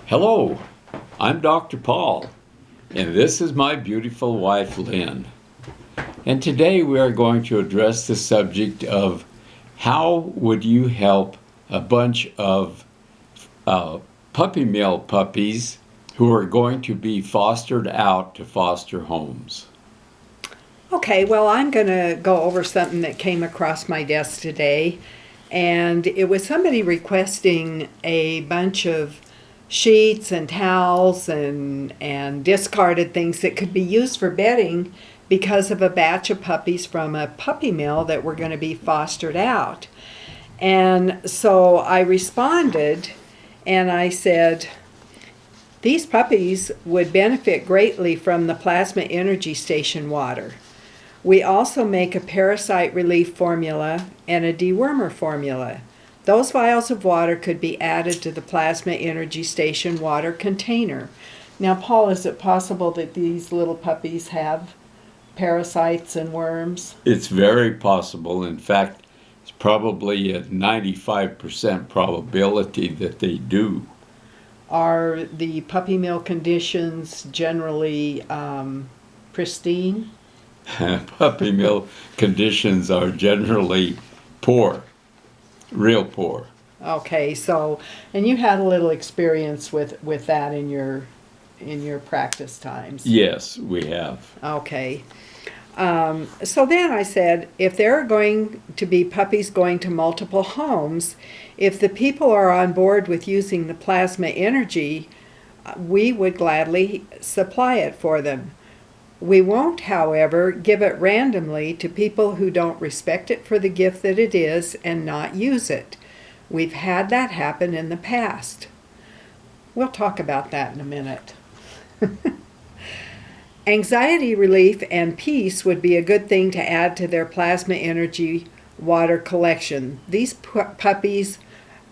Hello, I'm Dr. Paul, and this is my beautiful wife, Lynn. And today we are going to address the subject of how would you help a bunch of puppy mill puppies who are going to be fostered out to foster homes. Okay, well, I'm going to go over something that came across my desk today, and it was somebody requesting a bunch of sheets and towels and discarded things that could be used for bedding because of a batch of puppies from a puppy mill that were going to be fostered out. And so I responded and I said, these puppies would benefit greatly from the plasma energy station water. We also make a parasite relief formula and a dewormer formula. Those vials of water could be added to the plasma energy station water container. Now, Paul, is it possible that these little puppies have parasites and worms? It's very possible. In fact, it's probably a 95% probability that they do. Are the puppy mill conditions generally pristine? Puppy mill conditions are generally poor, real poor. Okay, so, and you had a little experience with that in your practice times. Yes, we have. Okay. So then I said, if there are going to be puppies going to multiple homes, if the people are on board with using the plasma energy, we would gladly supply it for them. We won't, however, give it randomly to people who don't respect it for the gift that it is and not use it. We've had that happen in the past. We'll talk about that in a minute. Anxiety relief and peace would be a good thing to add to their plasma energy water collection. These puppies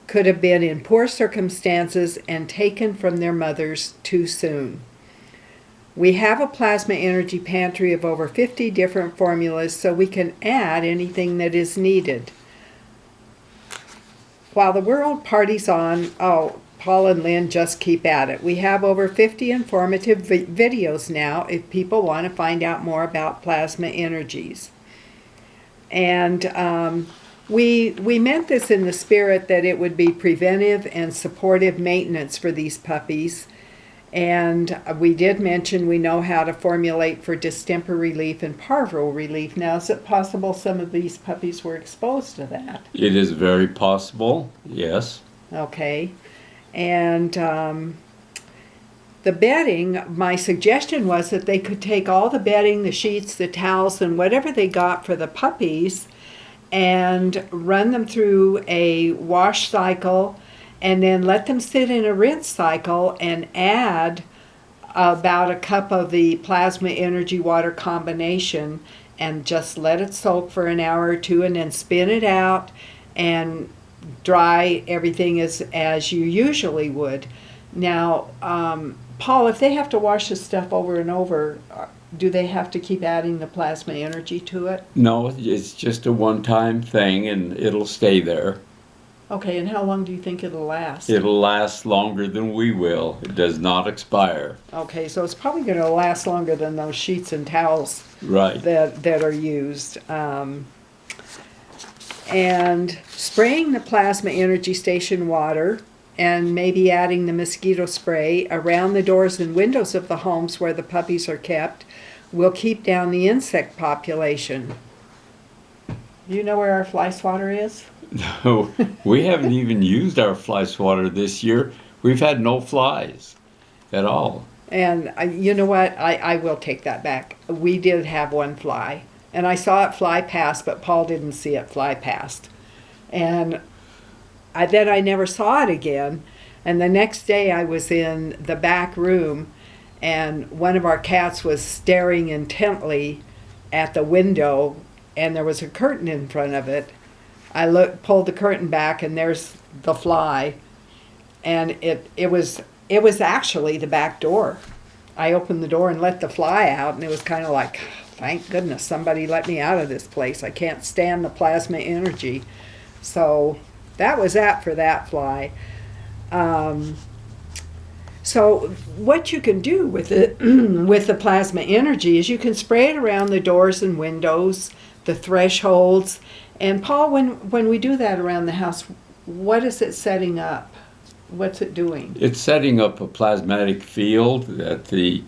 could have been in poor circumstances and taken from their mothers too soon. We have a plasma energy pantry of over 50 different formulas, so we can add anything that is needed. While the world parties on, Paul and Lynn just keep at it. We have over 50 informative videos now if people want to find out more about plasma energies. And we meant this in the spirit that it would be preventive and supportive maintenance for these puppies. And we did mention we know how to formulate for distemper relief and parvo relief. Now, is it possible some of these puppies were exposed to that? It is very possible, yes. Okay. And the bedding, my suggestion was that they could take all the bedding, the sheets, the towels, and whatever they got for the puppies and run them through a wash cycle and then let them sit in a rinse cycle and add about a cup of the plasma energy water combination and just let it soak for an hour or two and then spin it out and dry everything as you usually would. Now, Paul, if they have to wash this stuff over and over, do they have to keep adding the plasma energy to it? No, it's just a one-time thing and it'll stay there. Okay, and how long do you think it'll last? It'll last longer than we will. It does not expire. Okay, so it's probably going to last longer than those sheets and towels Right. that are used. And spraying the plasma energy station water and maybe adding the mosquito spray around the doors and windows of the homes where the puppies are kept will keep down the insect population. Do you know where our fly swatter is? No, we haven't even used our fly swatter this year. We've had no flies at all. And you know what? I will take that back. We did have one fly. And I saw it fly past, but Paul didn't see it fly past. And then I never saw it again. And the next day I was in the back room, and one of our cats was staring intently at the window, and there was a curtain in front of it. I pulled the curtain back, and there's the fly. And it was actually the back door. I opened the door and let the fly out, and it was kind of like, thank goodness somebody let me out of this place. I can't stand the plasma energy. So that was that for that fly. So what you can do with it, with the plasma energy, is you can spray it around the doors and windows, the thresholds. And Paul, when we do that around the house, what is it setting up? What's it doing? It's setting up a plasmatic field that the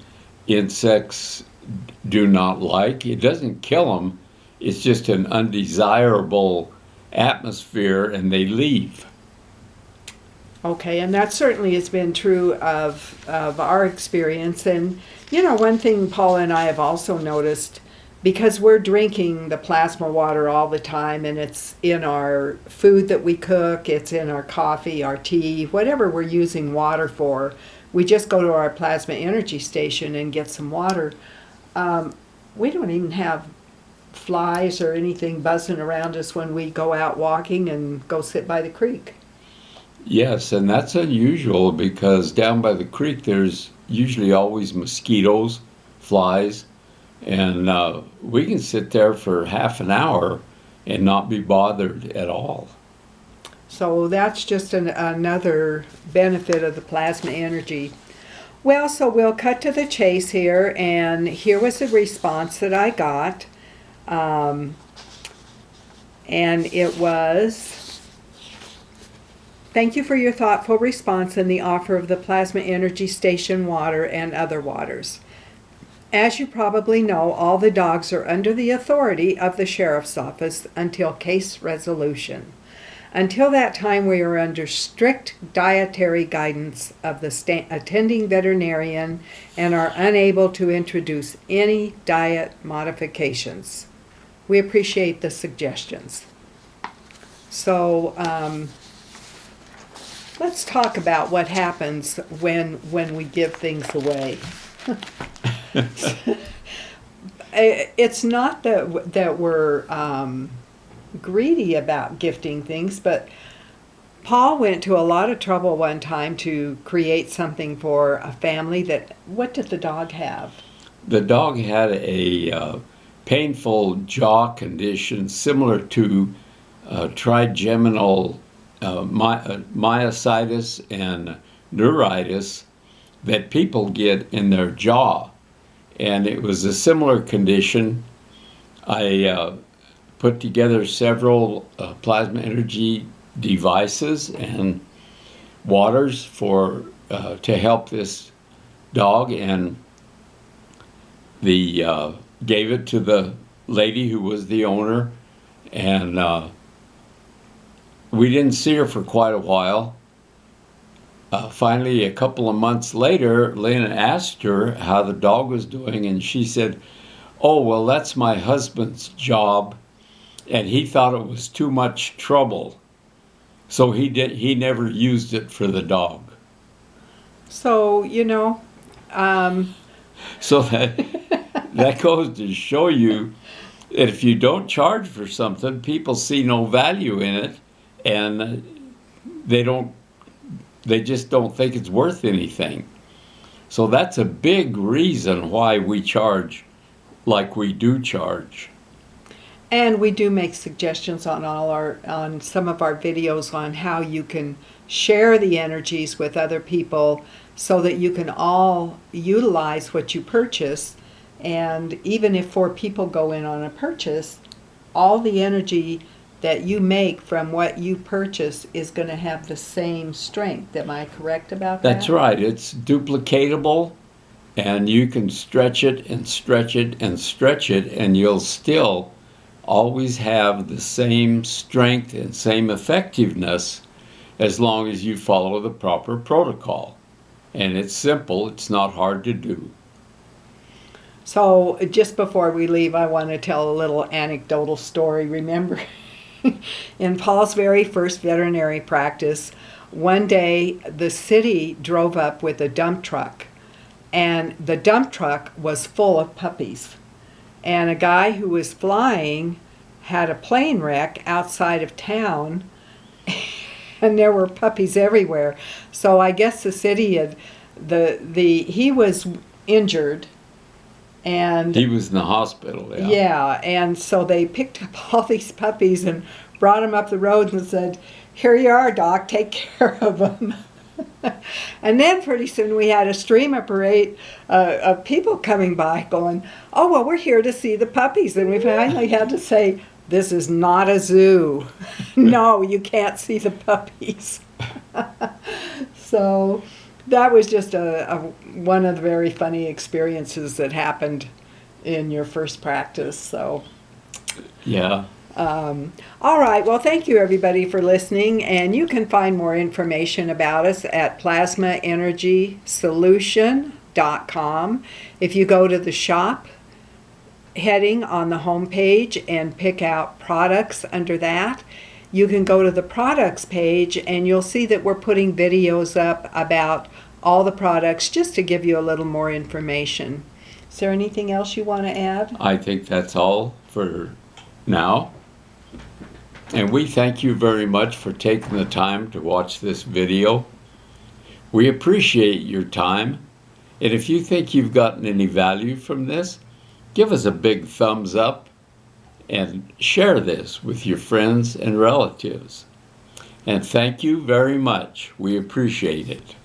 insects do not like. It doesn't kill them. It's just an undesirable atmosphere, and they leave. Okay, and that certainly has been true of our experience. And, you know, one thing Paula and I have also noticed, because we're drinking the plasma water all the time, and it's in our food that we cook, it's in our coffee, our tea, whatever we're using water for, we just go to our plasma energy station and get some water. We don't even have flies or anything buzzing around us when we go out walking and go sit by the creek. Yes, and that's unusual because down by the creek there's usually always mosquitoes, flies, and we can sit there for half an hour and not be bothered at all. So that's just another benefit of the plasma energy. Well, so we'll cut to the chase here, and here was the response that I got. And it was, thank you for your thoughtful response and the offer of the plasma energy station water and other waters. As you probably know, all the dogs are under the authority of the sheriff's office until case resolution. Until that time, we are under strict dietary guidance of the attending veterinarian and are unable to introduce any diet modifications. We appreciate the suggestions. So let's talk about what happens when we give things away. It's not that we're greedy about gifting things, but Paul went to a lot of trouble one time to create something for a family that, what did the dog have? The dog had a painful jaw condition similar to trigeminal myositis and neuritis that people get in their jaw. And it was a similar condition. I put together several plasma energy devices and waters for to help this dog, and gave it to the lady who was the owner, and we didn't see her for quite a while. Finally, a couple of months later, Lynn asked her how the dog was doing, and she said, "Oh, well, that's my husband's job, and he thought it was too much trouble, so he never used it for the dog." So, you know, so that goes to show you that if you don't charge for something, people see no value in it, and they just don't think it's worth anything. So that's a big reason why we charge like we do charge. And we do make suggestions on some of our videos on how you can share the energies with other people so that you can all utilize what you purchase. And even if 4 people go in on a purchase, all the energy that you make from what you purchase is going to have the same strength. Am I correct about that? That's right. It's duplicatable, and you can stretch it and stretch it and stretch it, and you'll still always have the same strength and same effectiveness as long as you follow the proper protocol. And it's simple. It's not hard to do. So just before we leave, I want to tell a little anecdotal story. Remember, in Paul's very first veterinary practice, one day the city drove up with a dump truck, and the dump truck was full of puppies. And a guy who was flying had a plane wreck outside of town, and there were puppies everywhere. So I guess the city had, he was injured, and he was in the hospital. Yeah, and so they picked up all these puppies and brought them up the road and said, "Here you are, Doc, take care of them." And then pretty soon we had a stream of parade of people coming by going, oh, well, we're here to see the puppies. And we finally had to say, this is not a zoo. No, you can't see the puppies. So that was just one of the very funny experiences that happened in your first practice. So Yeah. all right, well, thank you everybody for listening, and you can find more information about us at plasmaenergysolution.com. If you go to the shop heading on the home page and pick out products under that, you can go to the products page and you'll see that we're putting videos up about all the products just to give you a little more information. Is there anything else you want to add? I think that's all for now. And we thank you very much for taking the time to watch this video. We appreciate your time. And if you think you've gotten any value from this, give us a big thumbs up and share this with your friends and relatives. And thank you very much. We appreciate it.